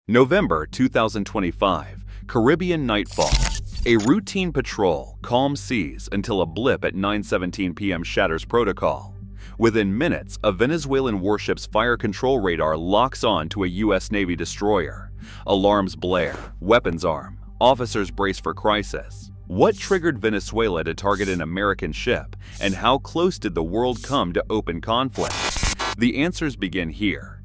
November 2025, Caribbean nightfall. A routine patrol, calm seas until a blip at 9:17 p.m. shatters protocol. Within minutes, a Venezuelan warship's fire control radar locks on to a U.S. Navy destroyer. Alarms blare, weapons arm, officers brace for crisis. What triggered Venezuela to target an American ship, and how close did the world come to open conflict? The answers begin here.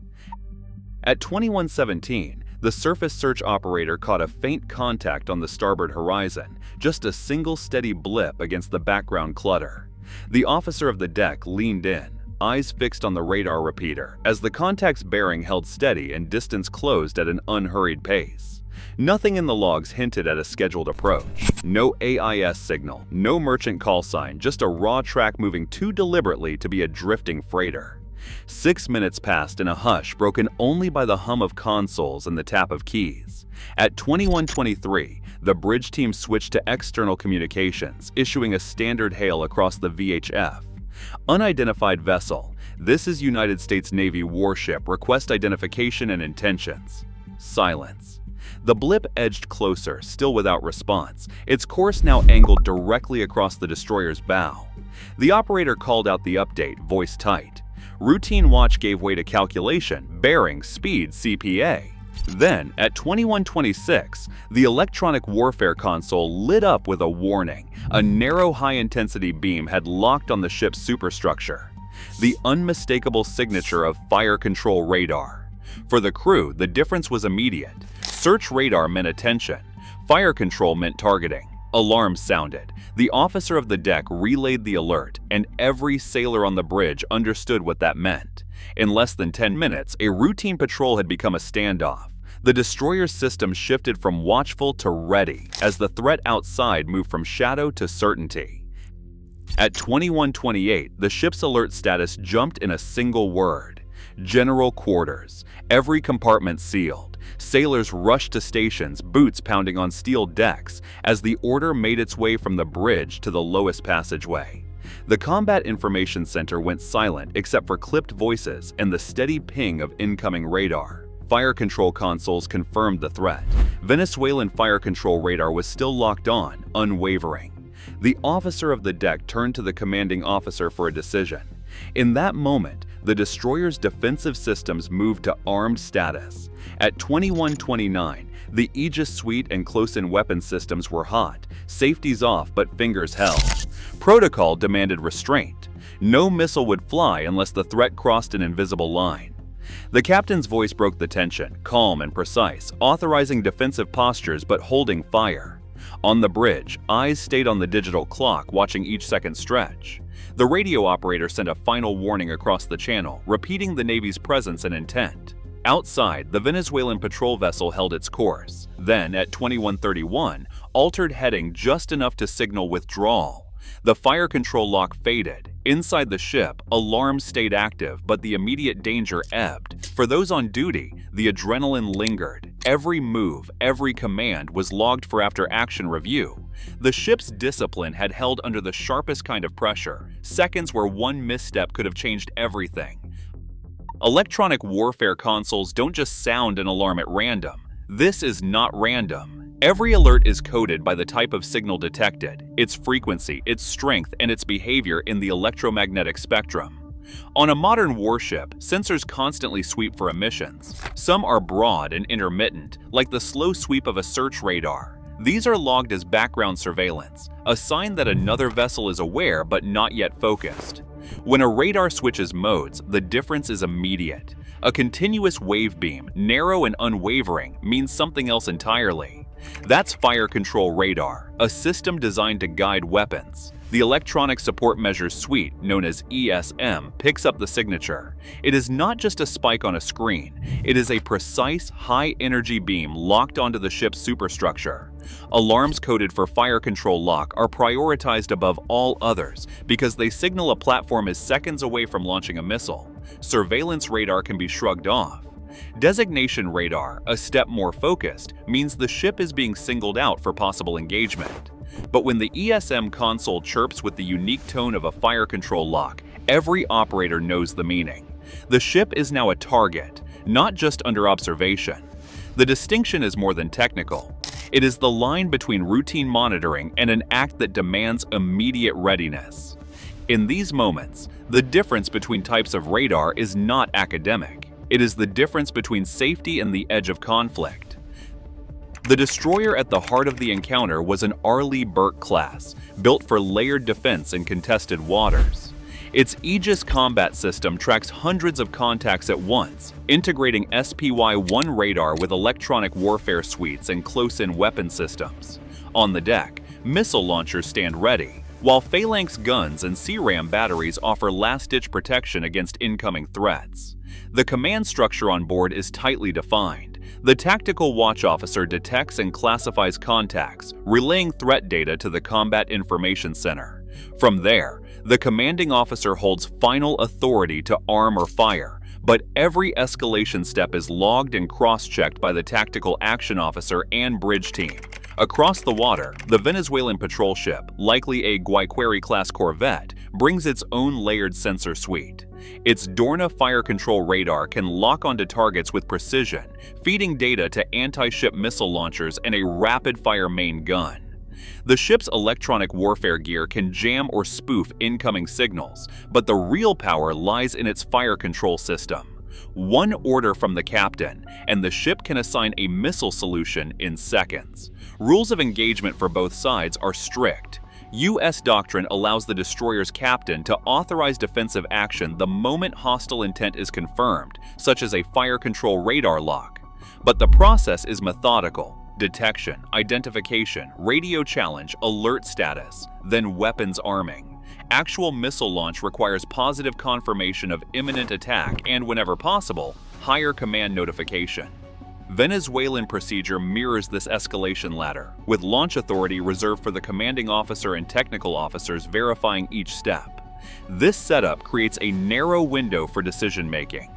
At 21:17, the surface search operator caught a faint contact on the starboard horizon, just a single steady blip against the background clutter. The officer of the deck leaned in, eyes fixed on the radar repeater, as the contact's bearing held steady and distance closed at an unhurried pace. Nothing in the logs hinted at a scheduled approach. No AIS signal, no merchant call sign, just a raw track moving too deliberately to be a drifting freighter. 6 minutes passed in a hush broken only by the hum of consoles and the tap of keys. At 21:23, the bridge team switched to external communications, issuing a standard hail across the VHF. Unidentified vessel. This is United States Navy warship. Request identification and intentions. Silence. The blip edged closer, still without response, its course now angled directly across the destroyer's bow. The operator called out the update, voice tight. Routine watch gave way to calculation, bearing, speed, CPA. Then, at 21:26, the electronic warfare console lit up with a warning. A narrow high-intensity beam had locked on the ship's superstructure. The unmistakable signature of fire control radar. For the crew, the difference was immediate. Search radar meant attention. Fire control meant targeting. Alarms sounded. The officer of the deck relayed the alert, and every sailor on the bridge understood what that meant. In less than 10 minutes, a routine patrol had become a standoff. The destroyer's system shifted from watchful to ready, as the threat outside moved from shadow to certainty. At 21:28, the ship's alert status jumped in a single word. General quarters. Every compartment sealed. Sailors rushed to stations, boots pounding on steel decks, as the order made its way from the bridge to the lowest passageway. The Combat Information Center went silent except for clipped voices and the steady ping of incoming radar. Fire control consoles confirmed the threat. Venezuelan fire control radar was still locked on, unwavering. The officer of the deck turned to the commanding officer for a decision. In that moment, the destroyer's defensive systems moved to armed status. At 21:29, the Aegis suite and close-in weapon systems were hot, safeties off but fingers held. Protocol demanded restraint. No missile would fly unless the threat crossed an invisible line. The captain's voice broke the tension, calm and precise, authorizing defensive postures but holding fire. On the bridge, eyes stayed on the digital clock, watching each second stretch. The radio operator sent a final warning across the channel, repeating the Navy's presence and intent. Outside, the Venezuelan patrol vessel held its course. Then, at 21:31, altered heading just enough to signal withdrawal. The fire control lock faded. Inside the ship, alarms stayed active, but the immediate danger ebbed. For those on duty, the adrenaline lingered. Every move, every command was logged for after-action review. The ship's discipline had held under the sharpest kind of pressure, seconds where one misstep could have changed everything. Electronic warfare consoles don't just sound an alarm at random. This is not random. Every alert is coded by the type of signal detected, its frequency, its strength, and its behavior in the electromagnetic spectrum. On a modern warship, sensors constantly sweep for emissions. Some are broad and intermittent, like the slow sweep of a search radar. These are logged as background surveillance, a sign that another vessel is aware but not yet focused. When a radar switches modes, the difference is immediate. A continuous wave beam, narrow and unwavering, means something else entirely. That's fire control radar, a system designed to guide weapons. The Electronic Support Measures Suite, known as ESM, picks up the signature. It is not just a spike on a screen. It is a precise, high-energy beam locked onto the ship's superstructure. Alarms coded for fire control lock are prioritized above all others because they signal a platform is seconds away from launching a missile. Surveillance radar can be shrugged off. Designation radar, a step more focused, means the ship is being singled out for possible engagement. But when the ESM console chirps with the unique tone of a fire control lock, every operator knows the meaning. The ship is now a target, not just under observation. The distinction is more than technical. It is the line between routine monitoring and an act that demands immediate readiness. In these moments, the difference between types of radar is not academic. It is the difference between safety and the edge of conflict. The destroyer at the heart of the encounter was an Arleigh Burke class, built for layered defense in contested waters. Its Aegis combat system tracks hundreds of contacts at once, integrating SPY-1 radar with electronic warfare suites and close-in weapon systems. On the deck, missile launchers stand ready, while phalanx guns and CRAM batteries offer last-ditch protection against incoming threats. The command structure on board is tightly defined. The tactical watch officer detects and classifies contacts, relaying threat data to the Combat Information Center. From there, the commanding officer holds final authority to arm or fire, but every escalation step is logged and cross-checked by the tactical action officer and bridge team. Across the water, the Venezuelan patrol ship, likely a Guayqueri-class corvette, brings its own layered sensor suite. Its Dorna fire control radar can lock onto targets with precision, feeding data to anti-ship missile launchers and a rapid-fire main gun. The ship's electronic warfare gear can jam or spoof incoming signals, but the real power lies in its fire control system. One order from the captain, and the ship can assign a missile solution in seconds. Rules of engagement for both sides are strict. U.S. doctrine allows the destroyer's captain to authorize defensive action the moment hostile intent is confirmed, such as a fire control radar lock. But the process is methodical. Detection, identification, radio challenge, alert status, then weapons arming. Actual missile launch requires positive confirmation of imminent attack and, whenever possible, higher command notification. Venezuelan procedure mirrors this escalation ladder, with launch authority reserved for the commanding officer and technical officers verifying each step. This setup creates a narrow window for decision-making.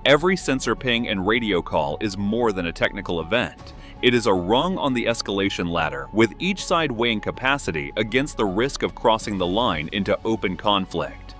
Every sensor ping and radio call is more than a technical event. It is a rung on the escalation ladder, with each side weighing capacity against the risk of crossing the line into open conflict.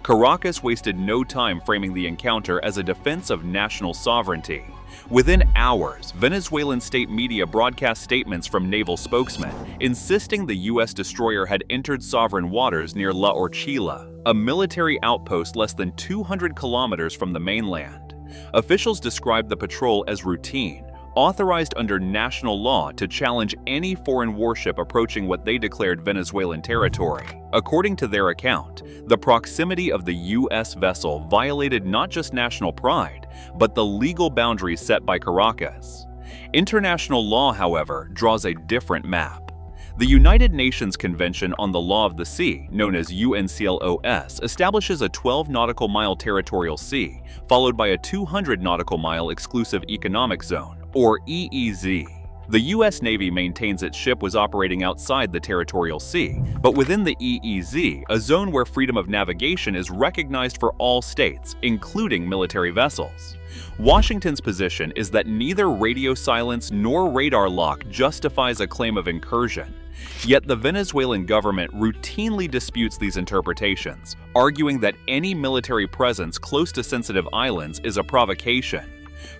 Caracas wasted no time framing the encounter as a defense of national sovereignty. Within hours, Venezuelan state media broadcast statements from naval spokesmen insisting the U.S. destroyer had entered sovereign waters near La Orchila, a military outpost less than 200 kilometers from the mainland. Officials described the patrol as routine, authorized under national law to challenge any foreign warship approaching what they declared Venezuelan territory. According to their account, the proximity of the U.S. vessel violated not just national pride, but the legal boundaries set by Caracas. International law, however, draws a different map. The United Nations Convention on the Law of the Sea, known as UNCLOS, establishes a 12 nautical mile territorial sea, followed by a 200 nautical mile exclusive economic zone, or EEZ. The U.S. Navy maintains its ship was operating outside the territorial sea, but within the EEZ, a zone where freedom of navigation is recognized for all states, including military vessels. Washington's position is that neither radio silence nor radar lock justifies a claim of incursion. Yet the Venezuelan government routinely disputes these interpretations, arguing that any military presence close to sensitive islands is a provocation.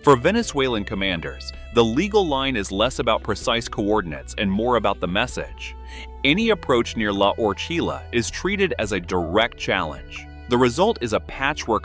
For Venezuelan commanders, the legal line is less about precise coordinates and more about the message. Any approach near La Orchila is treated as a direct challenge. The result is a patchwork